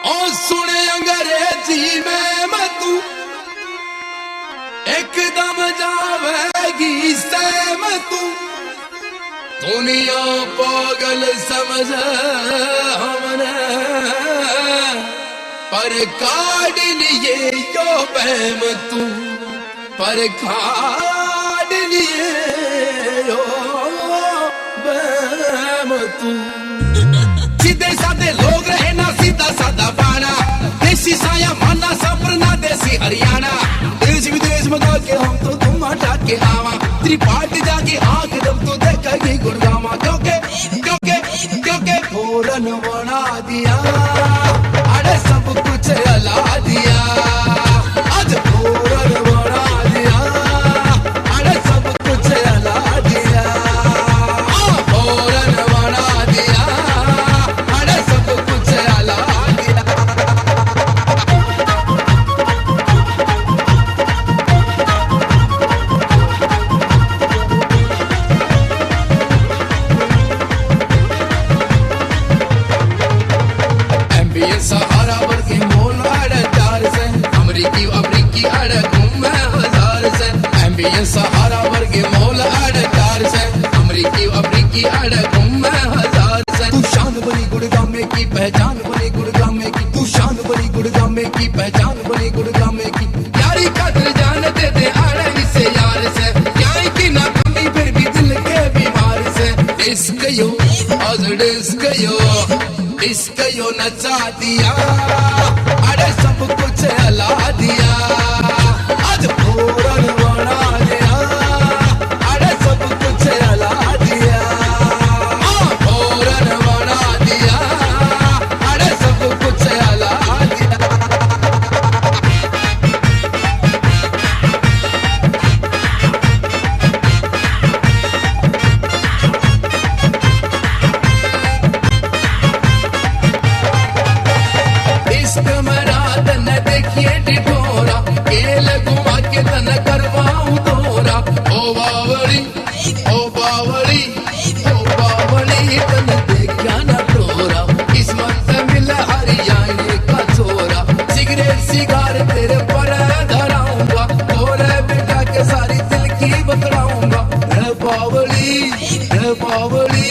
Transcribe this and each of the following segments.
ओ सुने अंग्रेजी में तू एकदम जावेगी सैम तू। दुनिया पागल समझ हमने पर काट लिए यो बहम तू, पर काट लिए यो बहम तू। सीधे साधे लोग रहे ना सीधा साधा बाना, देसी साया माना सपना देसी हरियाणा। देश विदेश में के हम तो तुम हटा के आवा, तेरी पार्टी जाके आंख जब तो देखेगी गुड़गावा। क्योंकि क्योंकि क्योंकि फोरन बना दिया, अरे सब कुछ अला दिया। आज फोरन बना दिया, अरे सब कुछ अला दिया। फोरन बना दिया, अरे सब कुछ अला दिया। सहारा वर्ग मोल अड़ 4 से, अमरीकी अड़ घूमे 1000 से। एमबीएस सहारा वर्ग मोल अड़ 4 से, अमरीकी अड़ घूमे 1000 से। तू शान बनी गुड़गांव में की पहचान बनी गुड़गांव में की, तू शान बनी गुड़गांव में की पहचान बनी गुड़गांव में की। यारी खातिर जान दे दे अड़ इसे यार से, यार की ना कमी फिर भी दिल के बीमार से। इश्क यो आज इश्क यो नचा दिया, अरे सब कुछ अला दिया। आज फोरन बना दिया, अरे सब कुछ अला दिया। फोरन बना दिया, अरे सब कुछ अला दिया। देखिए टिटोरा केल घुमा के तन करवाऊं तोरा। ओ बावली ओ बावली ओ बावली तन देखा न तोरा। किस्मत मिल हरियाणे का छोरा, सिगरेट सिगार तेरे पर धराऊंगा। तोरे बेटा के सारी दिल की बतलाऊंगा। रे बावली रे बावली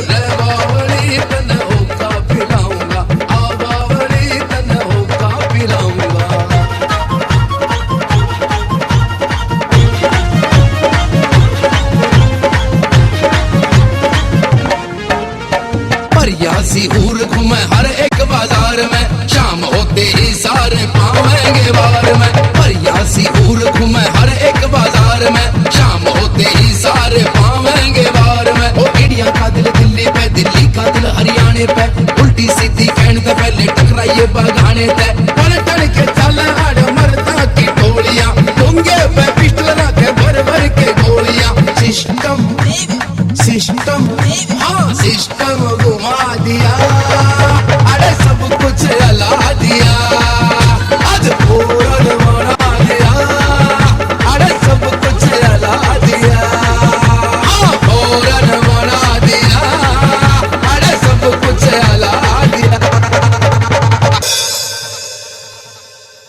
रे बावली तन होका पिलाऊंगा। आ बावली तन होका पिलाऊंगा। परियासी हूर घूमे हर एक बाजार में, शाम होते ही सारे पावेंगे बार में। परियासी हूर घूमे हर एक बाजार में, शाम होते ही सारे पावेंगे बार में। ओ इंडिया का दिल दिल्ली पे, दिल्ली का दिल हरियाणे पे, उल्टी सीधी कहने से पहले टकराइए बगाने पे।